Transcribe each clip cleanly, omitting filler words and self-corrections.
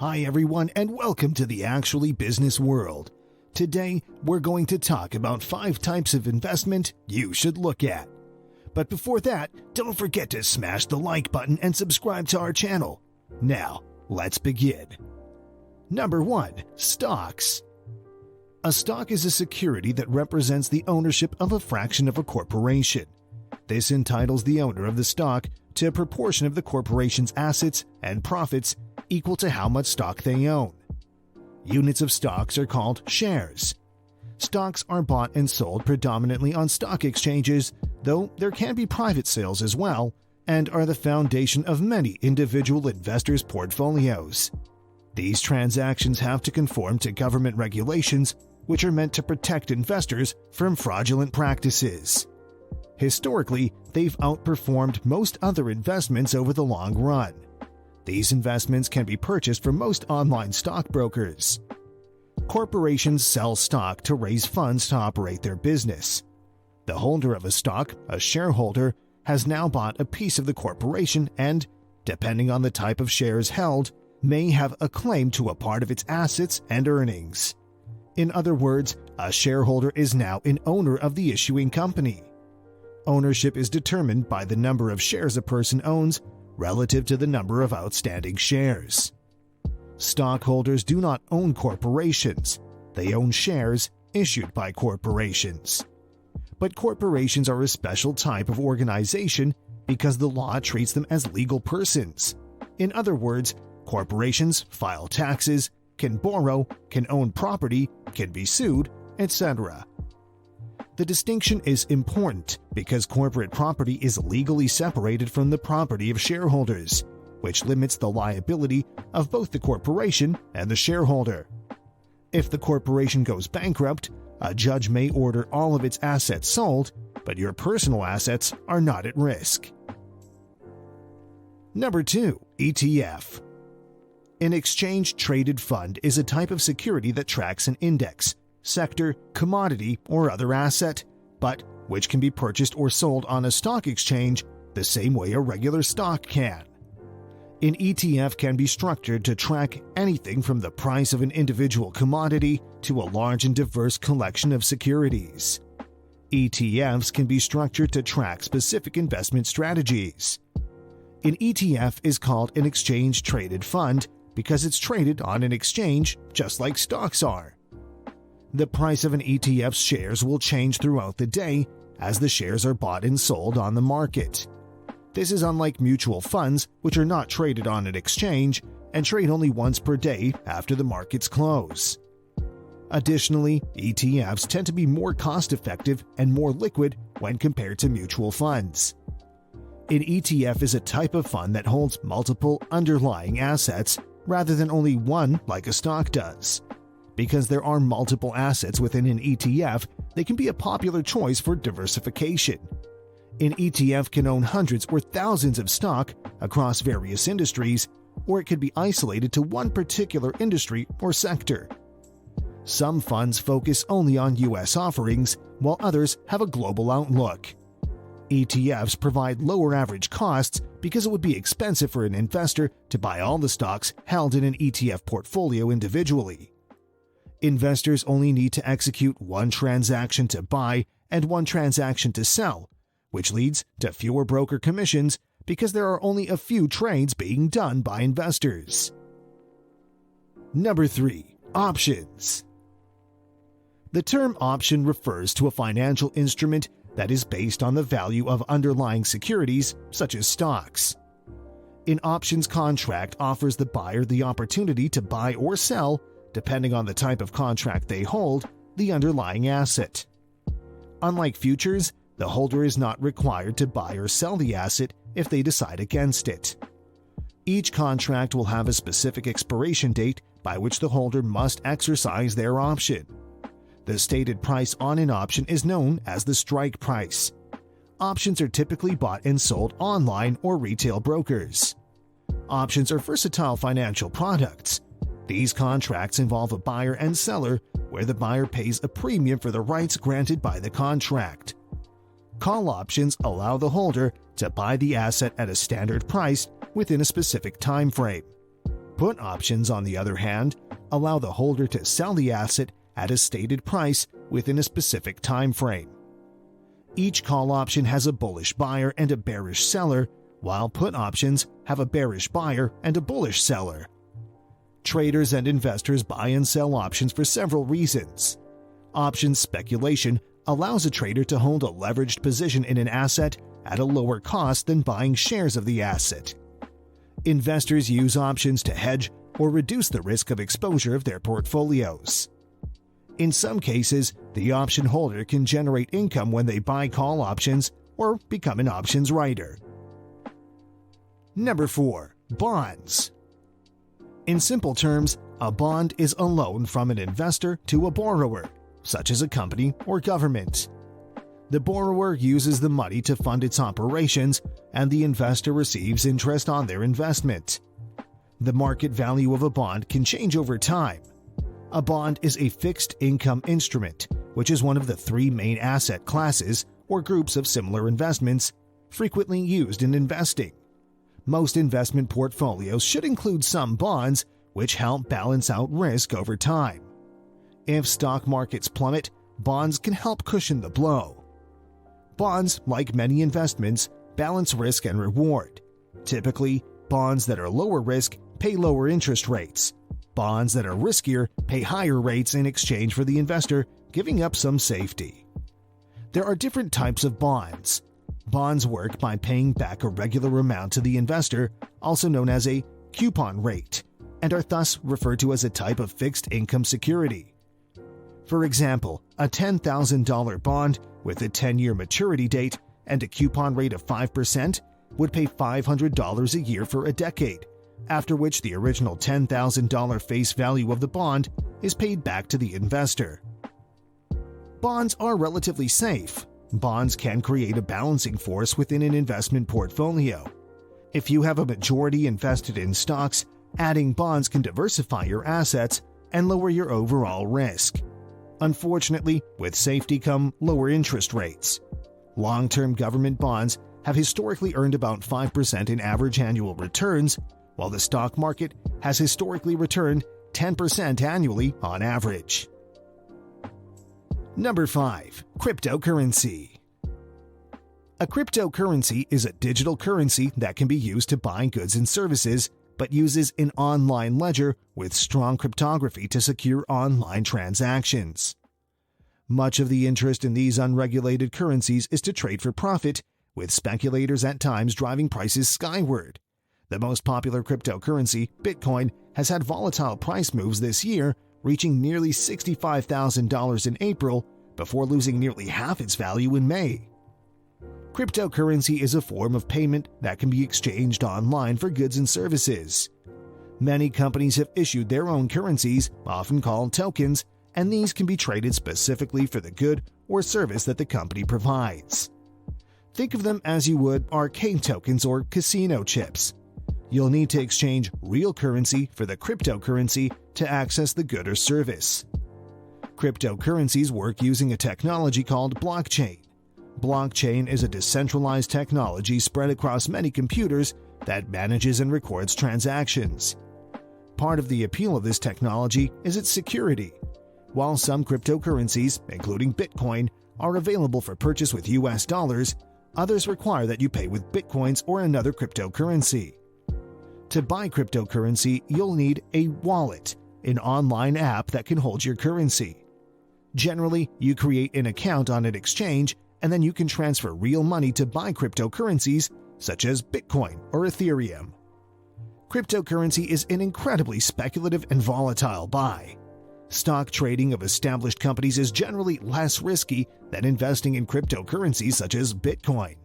Hi everyone and welcome to the Actually Business World. Today, we're going to talk about 5 types of investment you should look at. But before that, don't forget to smash the like button and subscribe to our channel. Now, let's begin. Number 1. Stocks. A stock is a security that represents the ownership of a fraction of a corporation. This entitles the owner of the stock to a proportion of the corporation's assets and profits equal to how much stock they own. Units of stocks are called shares. Stocks are bought and sold predominantly on stock exchanges, though there can be private sales as well, and are the foundation of many individual investors' portfolios. These transactions have to conform to government regulations, which are meant to protect investors from fraudulent practices. Historically, they've outperformed most other investments over the long run. These investments can be purchased from most online stockbrokers. Corporations sell stock to raise funds to operate their business. The holder of a stock, a shareholder, has now bought a piece of the corporation and, depending on the type of shares held, may have a claim to a part of its assets and earnings. In other words, a shareholder is now an owner of the issuing company. Ownership is determined by the number of shares a person owns relative to the number of outstanding shares. Stockholders do not own corporations. They own shares issued by corporations. But corporations are a special type of organization because the law treats them as legal persons. In other words, corporations file taxes, can borrow, can own property, can be sued, etc. The distinction is important because corporate property is legally separated from the property of shareholders, which limits the liability of both the corporation and the shareholder. If the corporation goes bankrupt, a judge may order all of its assets sold, but your personal assets are not at risk. Number 2. ETF. An exchange-traded fund is a type of security that tracks an index, sector, commodity, or other asset, but which can be purchased or sold on a stock exchange the same way a regular stock can. An ETF can be structured to track anything from the price of an individual commodity to a large and diverse collection of securities. ETFs can be structured to track specific investment strategies. An ETF is called an exchange-traded fund because it's traded on an exchange just like stocks are. The price of an ETF's shares will change throughout the day as the shares are bought and sold on the market. This is unlike mutual funds, which are not traded on an exchange and trade only once per day after the markets close. Additionally, ETFs tend to be more cost-effective and more liquid when compared to mutual funds. An ETF is a type of fund that holds multiple underlying assets rather than only one like a stock does. Because there are multiple assets within an ETF, they can be a popular choice for diversification. An ETF can own hundreds or thousands of stock across various industries, or it could be isolated to one particular industry or sector. Some funds focus only on U.S. offerings, while others have a global outlook. ETFs provide lower average costs because it would be expensive for an investor to buy all the stocks held in an ETF portfolio individually. Investors only need to execute one transaction to buy and one transaction to sell, which leads to fewer broker commissions because there are only a few trades being done by investors. Number 3. Options. The term option refers to a financial instrument that is based on the value of underlying securities, such as stocks. An options contract offers the buyer the opportunity to buy or sell, depending on the type of contract they hold, the underlying asset. Unlike futures, the holder is not required to buy or sell the asset if they decide against it. Each contract will have a specific expiration date by which the holder must exercise their option. The stated price on an option is known as the strike price. Options are typically bought and sold online or retail brokers. Options are versatile financial products. These contracts involve a buyer and seller, where the buyer pays a premium for the rights granted by the contract. Call options allow the holder to buy the asset at a standard price within a specific time frame. Put options, on the other hand, allow the holder to sell the asset at a stated price within a specific time frame. Each call option has a bullish buyer and a bearish seller, while put options have a bearish buyer and a bullish seller. Traders and investors buy and sell options for several reasons. Options speculation allows a trader to hold a leveraged position in an asset at a lower cost than buying shares of the asset. Investors use options to hedge or reduce the risk of exposure of their portfolios. In some cases, the option holder can generate income when they buy call options or become an options writer. Number 4. Bonds. In simple terms, a bond is a loan from an investor to a borrower, such as a company or government. The borrower uses the money to fund its operations, and the investor receives interest on their investment. The market value of a bond can change over time. A bond is a fixed income instrument, which is one of the 3 main asset classes or groups of similar investments frequently used in investing. Most investment portfolios should include some bonds, which help balance out risk over time. If stock markets plummet, bonds can help cushion the blow. Bonds, like many investments, balance risk and reward. Typically, bonds that are lower risk pay lower interest rates. Bonds that are riskier pay higher rates in exchange for the investor giving up some safety. There are different types of bonds. Bonds work by paying back a regular amount to the investor, also known as a coupon rate, and are thus referred to as a type of fixed income security. For example, a $10,000 bond with a 10-year maturity date and a coupon rate of 5% would pay $500 a year for a decade, after which the original $10,000 face value of the bond is paid back to the investor. Bonds are relatively safe. Bonds can create a balancing force within an investment portfolio. If you have a majority invested in stocks, adding bonds can diversify your assets and lower your overall risk. Unfortunately, with safety come lower interest rates. Long-term government bonds have historically earned about 5% in average annual returns, while the stock market has historically returned 10% annually on average. Number 5. Cryptocurrency. A cryptocurrency is a digital currency that can be used to buy goods and services, but uses an online ledger with strong cryptography to secure online transactions. Much of the interest in these unregulated currencies is to trade for profit, with speculators at times driving prices skyward. The most popular cryptocurrency, Bitcoin, has had volatile price moves this year, reaching nearly $65,000 in April before losing nearly half its value in May. Cryptocurrency is a form of payment that can be exchanged online for goods and services. Many companies have issued their own currencies, often called tokens, and these can be traded specifically for the good or service that the company provides. Think of them as you would arcade tokens or casino chips. You'll need to exchange real currency for the cryptocurrency to access the good or service. Cryptocurrencies work using a technology called blockchain. Blockchain is a decentralized technology spread across many computers that manages and records transactions. Part of the appeal of this technology is its security. While some cryptocurrencies, including Bitcoin, are available for purchase with US dollars, others require that you pay with Bitcoins or another cryptocurrency. To buy cryptocurrency, you'll need a wallet, an online app that can hold your currency. Generally, you create an account on an exchange, and then you can transfer real money to buy cryptocurrencies such as Bitcoin or Ethereum. Cryptocurrency is an incredibly speculative and volatile buy. Stock trading of established companies is generally less risky than investing in cryptocurrencies such as Bitcoin.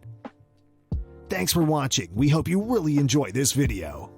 Thanks for watching. We hope you really enjoyed this video.